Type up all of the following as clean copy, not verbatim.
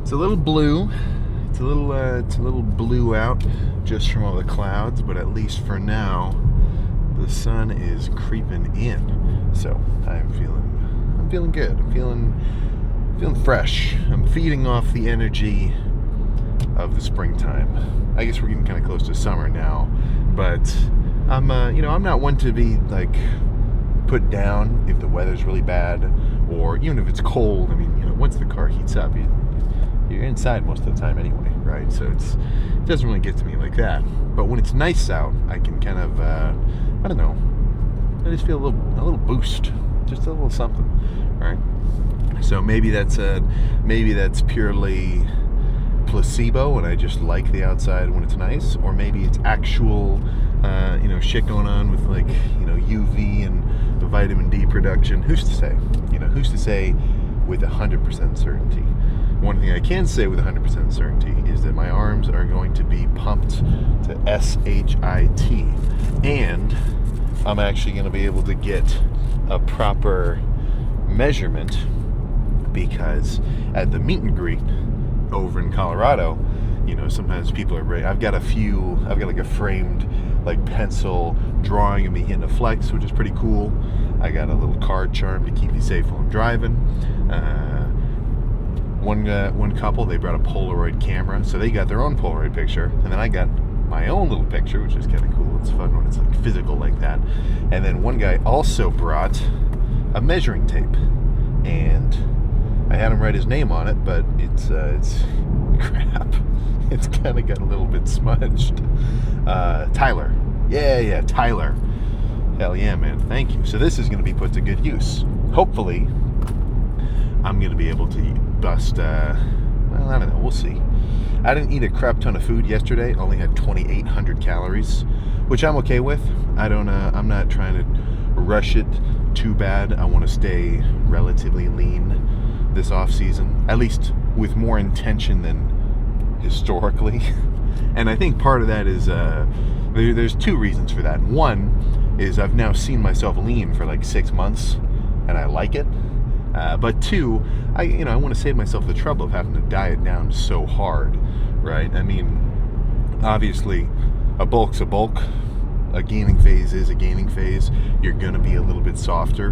It's a little blue. It's a little blue out just from all the clouds, but at least for now, the sun is creeping in. So I'm feeling good. I'm feeling fresh. I'm feeding off the energy of the springtime. I guess we're getting kind of close to summer now, but I'm not one to be like put down if the weather's really bad, or even if it's cold. I mean, once the car heats up, you're inside most of the time anyway, right? So it doesn't really get to me like that. But when it's nice out, I can kind of, I don't know, I just feel a little boost, just a little something, right? So maybe that's purely placebo, and I just like the outside when it's nice, or maybe it's actual, shit going on with like, UV and the vitamin D production. Who's to say? Who's to say with 100% certainty? One thing I can say with 100% certainty is that my arms are going to be pumped to SHIT, and I'm actually going to be able to get a proper measurement, because at the meet and greet over in Colorado, sometimes people are ready. I've got like a framed like pencil drawing of me hitting a flex, which is pretty cool. I got a little card charm to keep you safe while I'm driving. One couple, they brought a Polaroid camera, so they got their own Polaroid picture, and then I got my own little picture, which is kind of cool. It's fun when it's like physical like that. And then one guy also brought a measuring tape, and I had him write his name on it, but it's crap. It's kind of got a little bit smudged. Tyler. Yeah, Tyler. Hell yeah, man. Thank you. So this is going to be put to good use. Hopefully, I'm going to be able to bust, I don't know. We'll see. I didn't eat a crap ton of food yesterday. Only had 2,800 calories, which I'm okay with. I'm not trying to rush it too bad. I want to stay relatively lean this off season, at least with more intention than historically. And I think part of that is there's two reasons for that. One is I've now seen myself lean for like 6 months, and I like it. But two, I want to save myself the trouble of having to diet down so hard, right? I mean, obviously, a bulk's a bulk. A gaining phase is a gaining phase. You're going to be a little bit softer,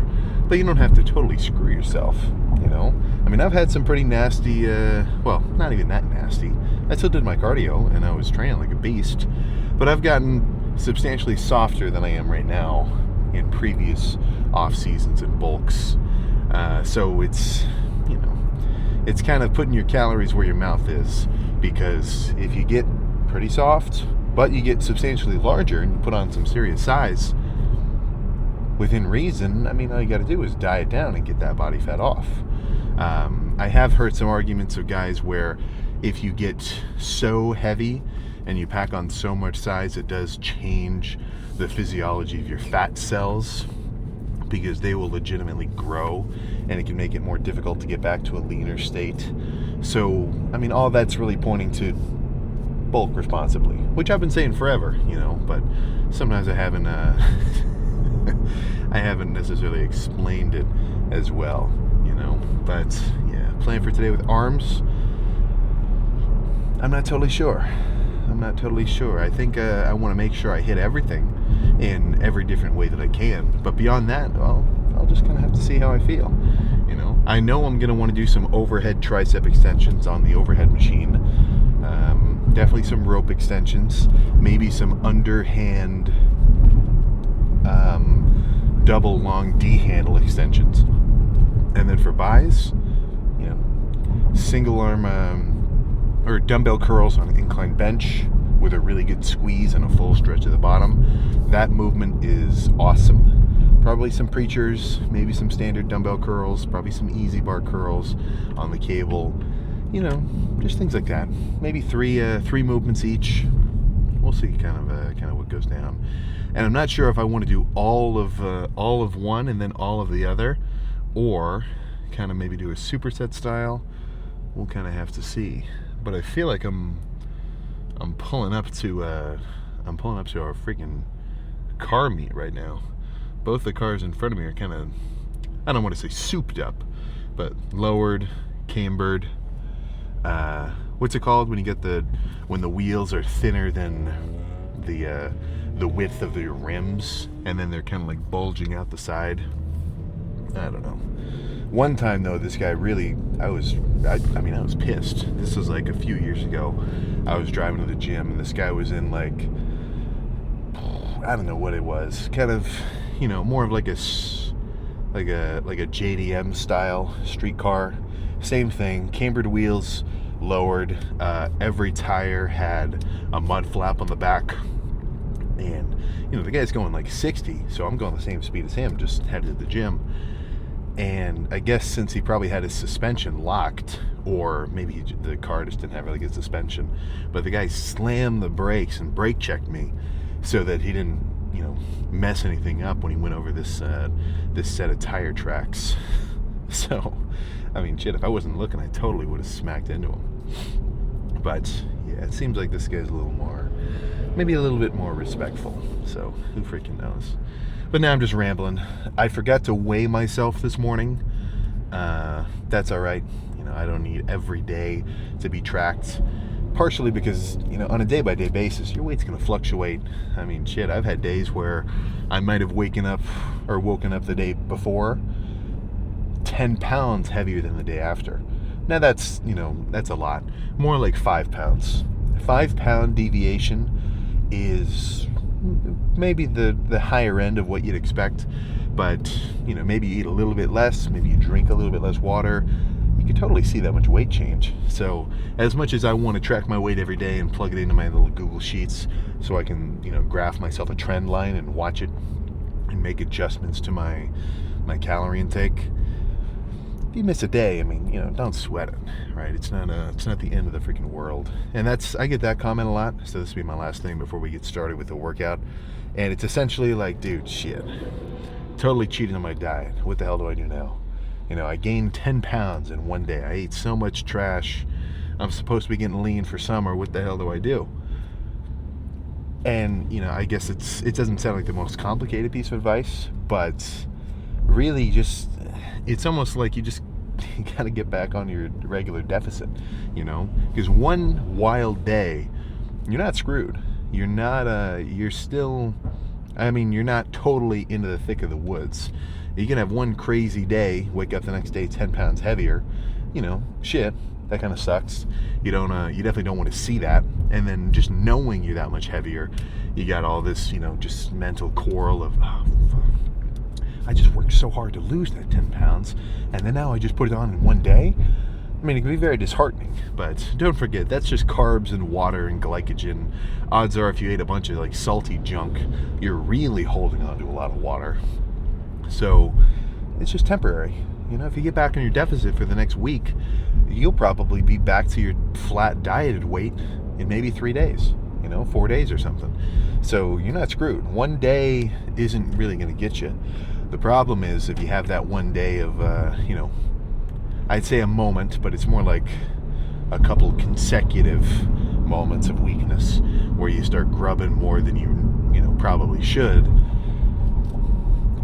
but you don't have to totally screw yourself, I mean, I've had some pretty nasty, not even that nasty. I still did my cardio, and I was training like a beast, but I've gotten substantially softer than I am right now in previous off seasons and bulks. So it's kind of putting your calories where your mouth is, because if you get pretty soft, but you get substantially larger and you put on some serious size, within reason, I mean, all you got to do is diet down and get that body fat off. I have heard some arguments of guys where if you get so heavy and you pack on so much size, it does change the physiology of your fat cells, because they will legitimately grow, and it can make it more difficult to get back to a leaner state. So, I mean, all that's really pointing to bulk responsibly, which I've been saying forever, but sometimes I haven't I haven't necessarily explained it as well, but yeah, plan for today with arms, I'm not totally sure. I think I want to make sure I hit everything in every different way that I can, but beyond that, well, I'll just kind of have to see how I feel. I know I'm going to want to do some overhead tricep extensions on the overhead machine. Definitely some rope extensions, maybe some underhand double long D handle extensions. And then for buys, single arm or dumbbell curls on an incline bench with a really good squeeze and a full stretch at the bottom. That movement is awesome. Probably some preachers, maybe some standard dumbbell curls, probably some easy bar curls on the cable. Just things like that. Maybe three movements each. We'll see kind of what goes down. And I'm not sure if I want to do all of one and then all of the other, or kind of maybe do a superset style. We'll kind of have to see. But I feel like I'm pulling up to our freaking car meet right now. Both the cars in front of me are kind of, I don't want to say souped up, but lowered, cambered. what's it called when you get when the wheels are thinner than the width of your rims, and then they're kind of like bulging out the side. I don't know. One time though, this guy really, I was pissed. This was like a few years ago. I was driving to the gym, and this guy was in like, I don't know what it was, kind of, more of like a JDM style street car. Same thing, cambered wheels, lowered. Every tire had a mud flap on the back, and the guy's going like 60, so I'm going the same speed as him, just headed to the gym. And I guess since he probably had his suspension locked, or maybe the car just didn't have really good suspension, but the guy slammed the brakes and brake checked me so that he didn't, mess anything up when he went over this set of tire tracks. So, shit, if I wasn't looking, I totally would have smacked into him. But yeah, it seems like this guy's maybe a little bit more respectful. So who freaking knows? But now I'm just rambling. I forgot to weigh myself this morning. That's all right. I don't need every day to be tracked. Partially because, on a day-by-day basis, your weight's going to fluctuate. Shit, I've had days where I might have woken up the day before 10 pounds heavier than the day after. Now that's a lot. More like 5 pounds. 5 pound deviation is maybe the higher end of what you'd expect, but maybe you eat a little bit less, maybe you drink a little bit less water, you can totally see that much weight change. So as much as I want to track my weight every day and plug it into my little Google Sheets so I can graph myself a trend line and watch it and make adjustments to my calorie intake, if you miss a day, don't sweat it, right? It's not the end of the freaking world. And I get that comment a lot, so this will be my last thing before we get started with the workout. And it's essentially like, dude, shit, totally cheating on my diet. What the hell do I do now? I gained 10 pounds in one day. I ate so much trash. I'm supposed to be getting lean for summer. What the hell do I do? And, I guess it doesn't sound like the most complicated piece of advice, but really it's almost like you got to get back on your regular deficit, because one wild day, you're not screwed. You're not, you're not totally into the thick of the woods. You can have one crazy day, wake up the next day 10 pounds heavier, shit, that kind of sucks. You definitely don't want to see that. And then just knowing you're that much heavier, you got all this, just mental quarrel of, oh, fuck. I just worked so hard to lose that 10 pounds, and then now I just put it on in one day. It can be very disheartening, but don't forget, that's just carbs and water and glycogen. Odds are if you ate a bunch of like salty junk, you're really holding on to a lot of water. So it's just temporary. If you get back on your deficit for the next week, you'll probably be back to your flat dieted weight in maybe 3 days, 4 days or something. So you're not screwed. One day isn't really going to get you. The problem is if you have that one day of, I'd say a moment, but it's more like a couple consecutive moments of weakness where you start grubbing more than you probably should.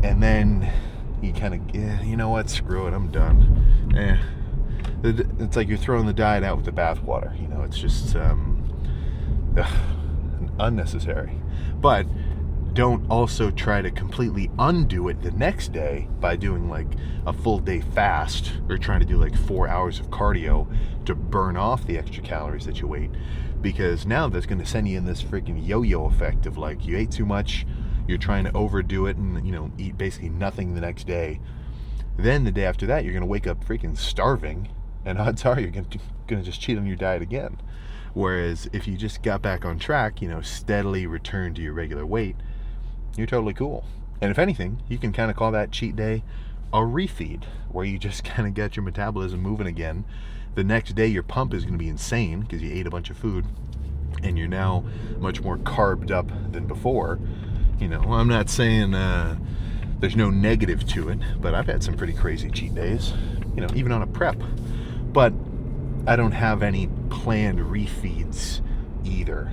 And then you kind of, you know what, screw it, I'm done. It's like you're throwing the diet out with the bathwater. It's just unnecessary. But don't also try to completely undo it the next day by doing like a full day fast or trying to do like 4 hours of cardio to burn off the extra calories that you ate, because now that's going to send you in this freaking yo-yo effect of like you ate too much, you're trying to overdo it and eat basically nothing the next day. Then the day after that you're going to wake up freaking starving, and odds are you're going to just cheat on your diet again. Whereas if you just got back on track, steadily return to your regular weight, you're totally cool. And if anything, you can kind of call that cheat day a refeed, where you just kind of get your metabolism moving again. The next day your pump is going to be insane because you ate a bunch of food and you're now much more carbed up than before. I'm not saying there's no negative to it, but I've had some pretty crazy cheat days, even on a prep. But I don't have any planned refeeds either.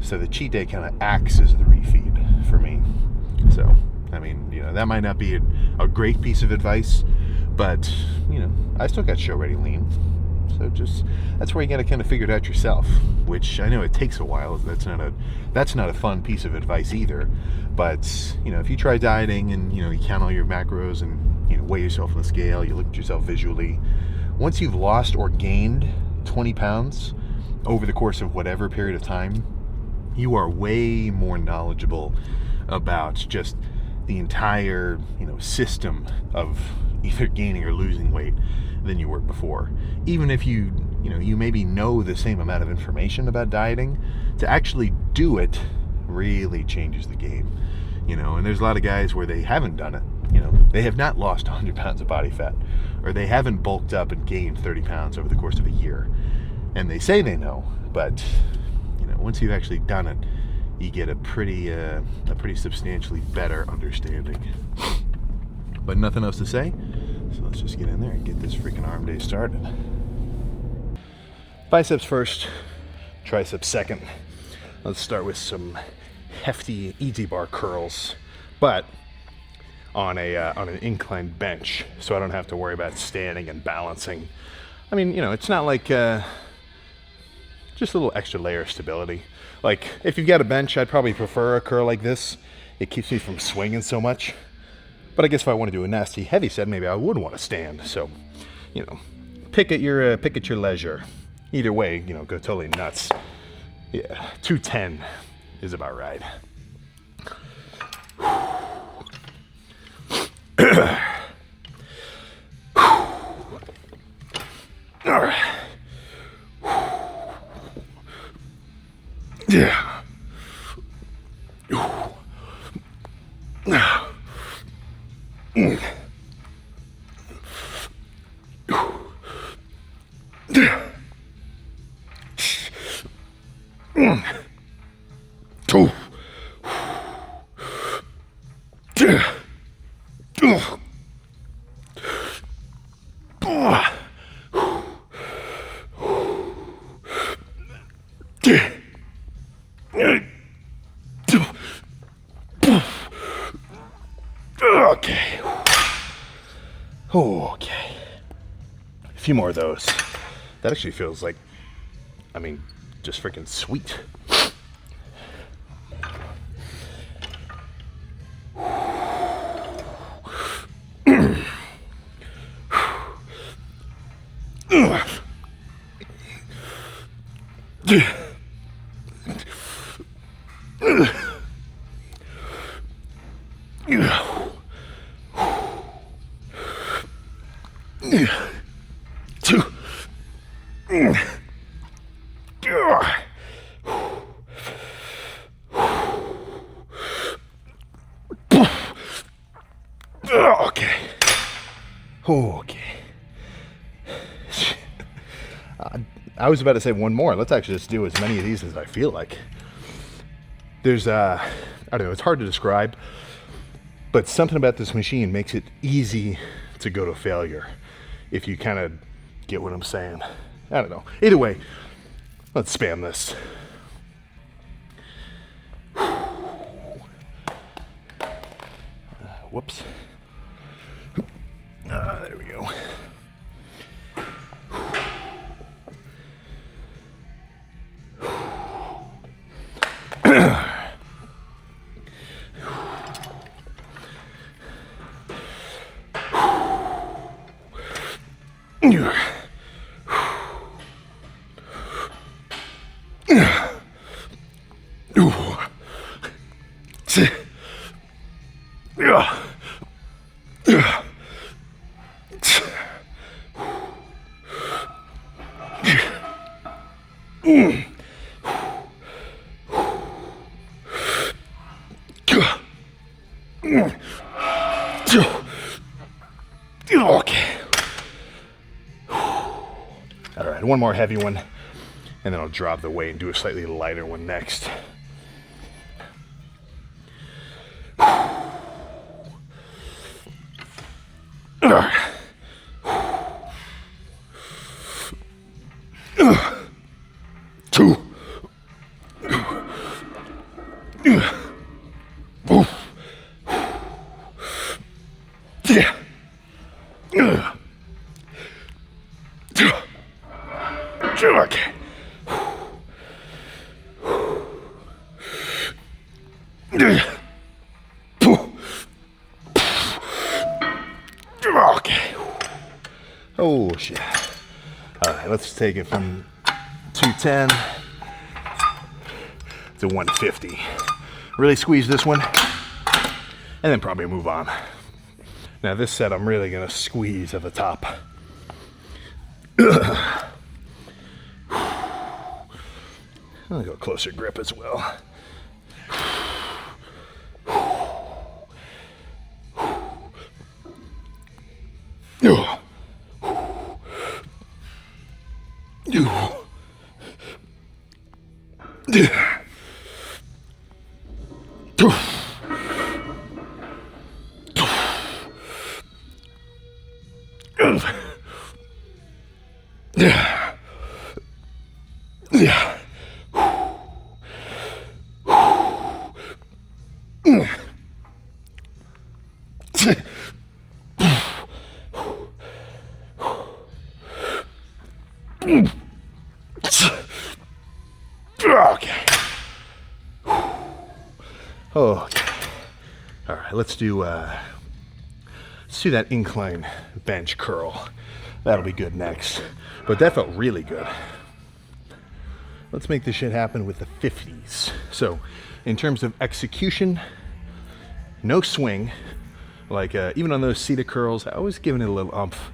So the cheat day kind of acts as the refeed for me. So, that might not be a great piece of advice, but, I still got show ready lean. So that's where you got to kind of figure it out yourself, which I know it takes a while. That's not a fun piece of advice either. But, you know, if you try dieting and, you know, you count all your macros and, you know, weigh yourself on the scale, you look at yourself visually, once you've lost or gained 20 pounds over the course of whatever period of time, you are way more knowledgeable about just the entire, you know, system of either gaining or losing weight than you were before. Even if you maybe know the same amount of information about dieting, to actually do it really changes the game. You know, and there's a lot of guys where they haven't done it. You know, they have not lost 100 pounds of body fat, or they haven't bulked up and gained 30 pounds over the course of a year. And they say they know, but, you know, once you've actually done it, you get a pretty substantially better understanding. But nothing else to say, so let's just get in there and get this freaking arm day started. Biceps first, triceps second. Let's start with some hefty easy bar curls, but on an inclined bench, so I don't have to worry about standing and balancing. I mean, you know, it's not like just a little extra layer of stability. Like, if you've got a bench, I'd probably prefer a curl like this. It keeps me from swinging so much. But I guess if I want to do a nasty heavy set, maybe I would want to stand. So, you know, pick at your leisure. Either way, you know, go totally nuts. Yeah, 210 is about right. All right. Yeah. Okay. Okay. A few more of those. That actually feels like, I mean, just freaking sweet. Okay. Okay. I was about to say one more. Let's actually just do as many of these as I feel like. There's, I don't know, it's hard to describe, but something about this machine makes it easy to go to failure, if you kind of get what I'm saying. I don't know. Either way, let's spam this. Whoops. There we go. Okay. All right, one more heavy one, and then I'll drop the weight and do a slightly lighter one next. Okay. Okay. Oh shit. All right, let's take it from 210 to 150. Really squeeze this one, and then probably move on. Now this set, I'm really gonna squeeze at the top. I'll go closer grip as well. Okay. Okay. All right, let's do that incline bench curl. That'll be good next. But that felt really good. Let's make this shit happen with the 50s. So, in terms of execution, no swing. Like even on those seated curls, I always giving it a little umph.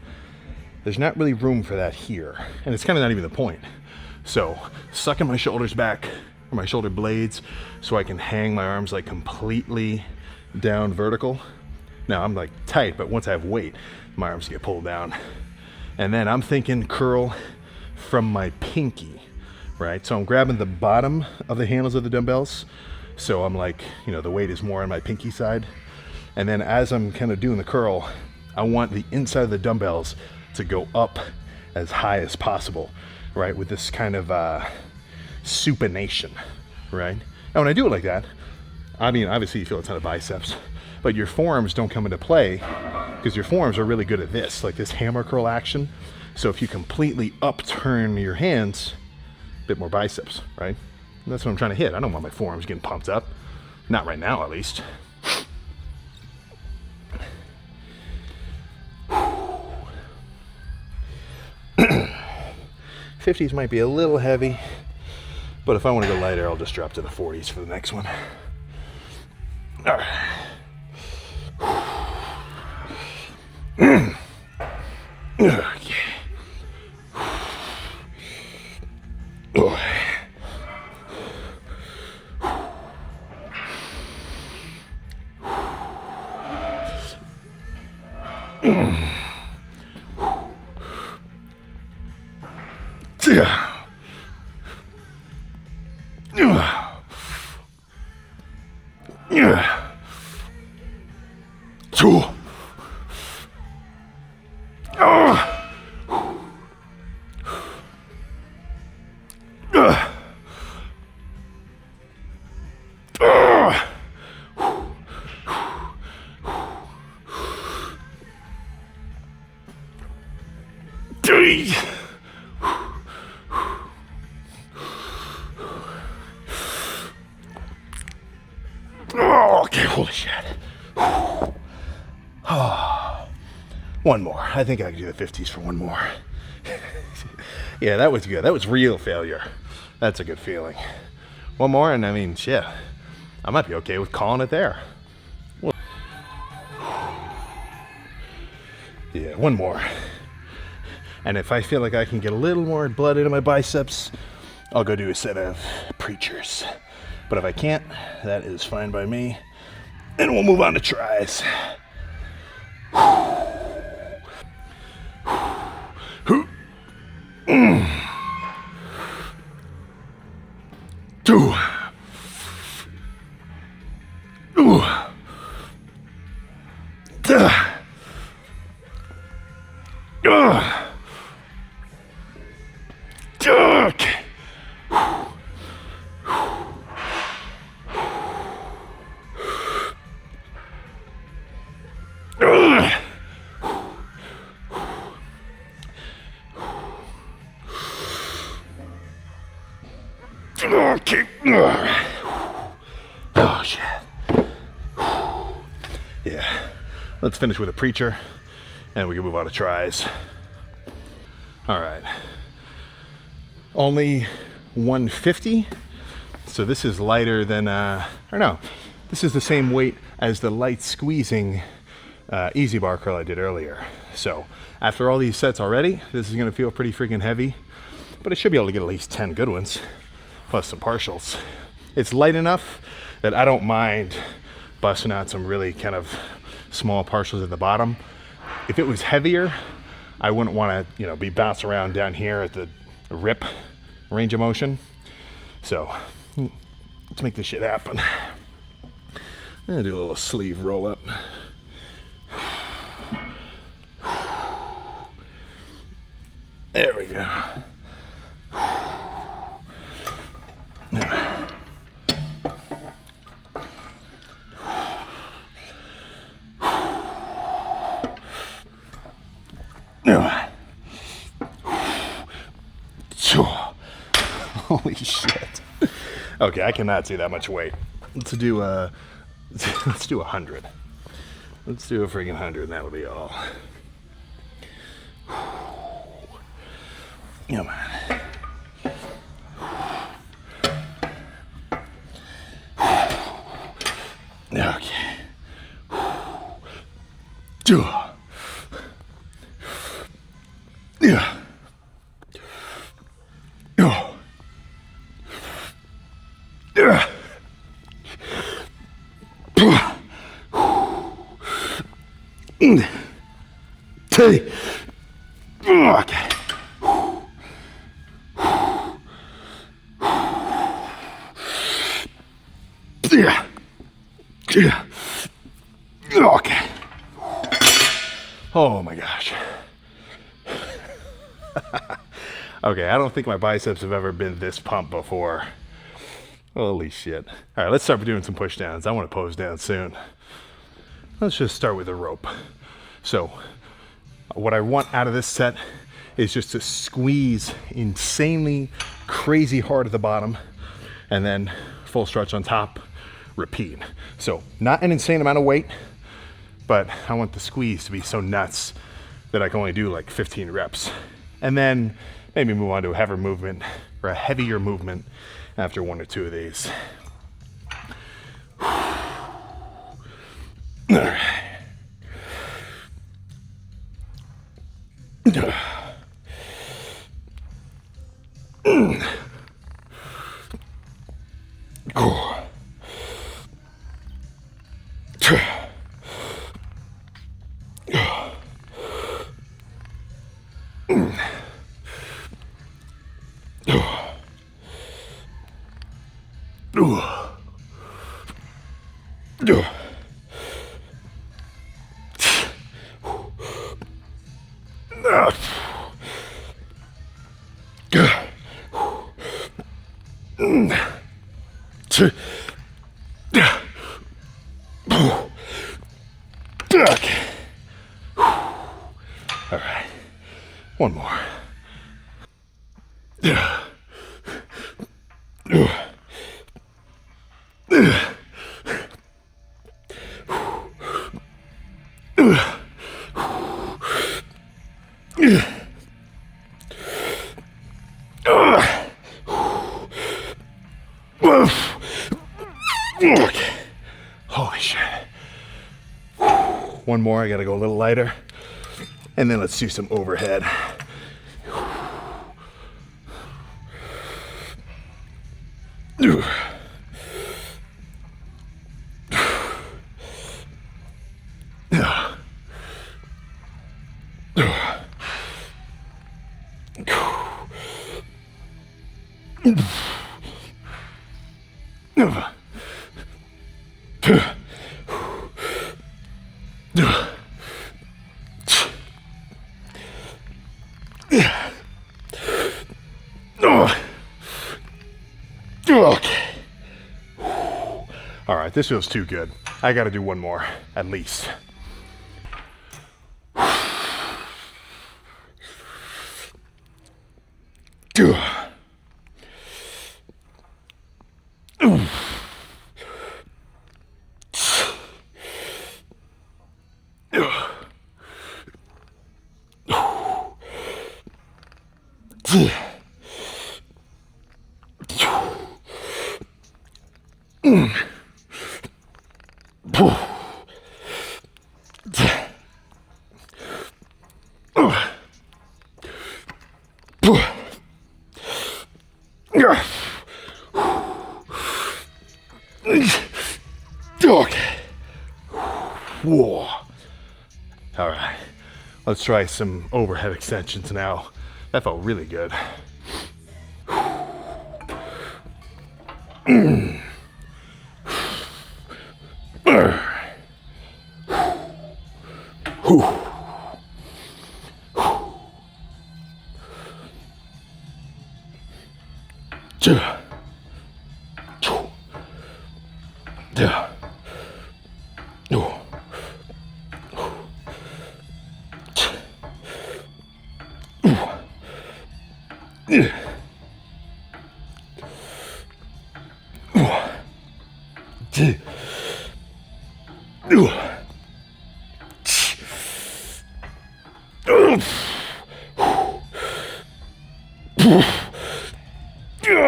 There's not really room for that here, and it's kind of not even the point. So, sucking my shoulders back, or my shoulder blades, so I can hang my arms like completely down vertical. Now I'm like tight, but once I have weight, my arms get pulled down. And then I'm thinking curl from my pinky, right? So I'm grabbing the bottom of the handles of the dumbbells. So I'm like, the weight is more on my pinky side. And then as I'm kind of doing the curl, I want the inside of the dumbbells to go up as high as possible, right? With this kind of supination, right? And when I do it like that, I mean, obviously you feel a ton of biceps, but your forearms don't come into play because your forearms are really good at this, like this hammer curl action. So if you completely upturn your hands, a bit more biceps, right? And that's what I'm trying to hit. I don't want my forearms getting pumped up. Not right now, at least. '50s might be a little heavy, but if I want to go lighter, I'll just drop to the 40s for the next one. All right. Okay. Oh. Yeah. Okay, holy shit. One more. I think I can do the 50s for one more. Yeah, that was good. That was real failure. That's a good feeling. One more, and I mean, shit, I might be okay with calling it there. Yeah, one more. And if I feel like I can get a little more blood into my biceps, I'll go do a set of preachers. But if I can't, that is fine by me. And we'll move on to tries. Two. Okay. Oh, shit. Yeah. Let's finish with a preacher, and we can move on to tries. All right. Only 150. So this is lighter than, or no, this is the same weight as the light squeezing easy bar curl I did earlier. So after all these sets already, this is gonna feel pretty freaking heavy, but I should be able to get at least 10 good ones, plus some partials. It's light enough that I don't mind busting out some really kind of small partials at the bottom. If it was heavier, I wouldn't wanna, be bouncing around down here at the rip range of motion. So let's make this shit happen. I'm gonna do a little sleeve roll up. There we go. Holy shit. Okay, I cannot see that much weight. Let's do 100. Let's do a freaking 100 and that'll be all. Come on. Okay. Yeah. Okay. Okay. Oh my gosh. Okay, I don't think my biceps have ever been this pumped before. Holy shit. All right, let's start doing some push downs. I want to pose down soon. Let's just start with a rope. So what I want out of this set is just to squeeze insanely crazy hard at the bottom and then full stretch on top, repeat. So not an insane amount of weight, but I want the squeeze to be so nuts that I can only do like 15 reps. And then maybe move on to a heavier movement or a heavier movement after one or two of these. All right. Okay. All right. One more. Okay. Holy shit. One more, I gotta go a little lighter. And then let's do some overhead. Okay. All right, this feels too good. I gotta do one more, at least. Okay. Whoa. All right. Let's try some overhead extensions now. That felt really good.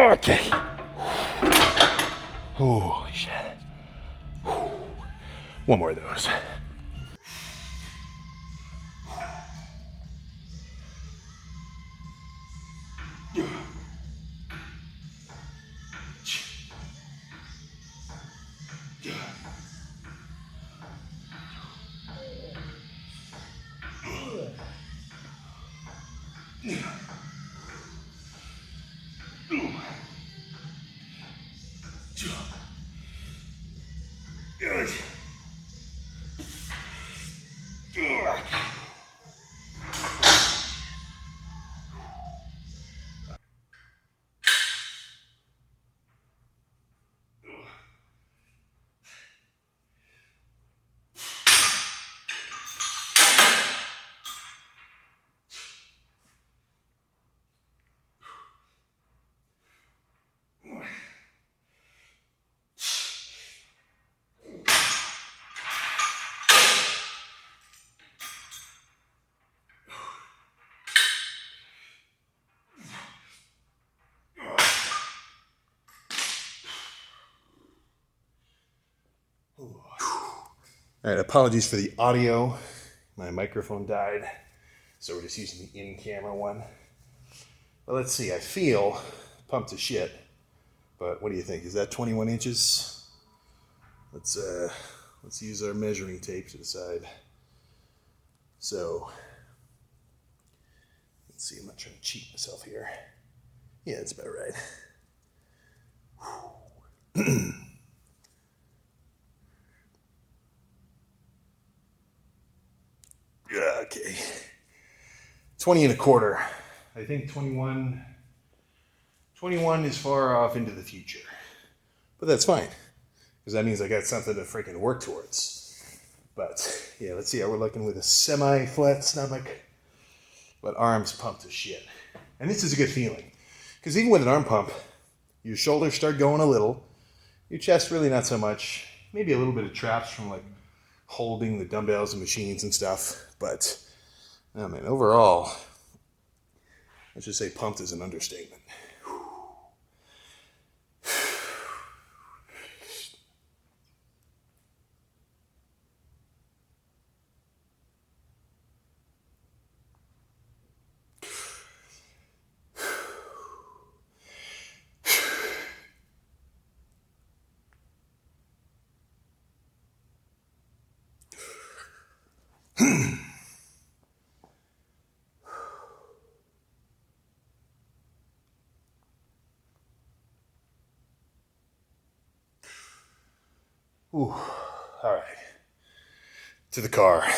Okay. Holy shit. One more of those. All right, apologies for the audio. My microphone died, so we're just using the in-camera one. But let's see, I feel pumped to shit. But what do you think? Is that 21 inches? Let's use our measuring tape to decide. So, let's see, I'm not trying to cheat myself here. Yeah, that's about right. Okay. 20 and a quarter. I think 21 is far off into the future. But that's fine, because that means I got something to freaking work towards. But yeah, let's see how we're looking with a semi-flat stomach, but arms pumped to shit. And this is a good feeling, because even with an arm pump, your shoulders start going a little, your chest really not so much, maybe a little bit of traps from like holding the dumbbells and machines and stuff. But I mean, overall, let's just say pumped is an understatement. Ooh, all right. To the car.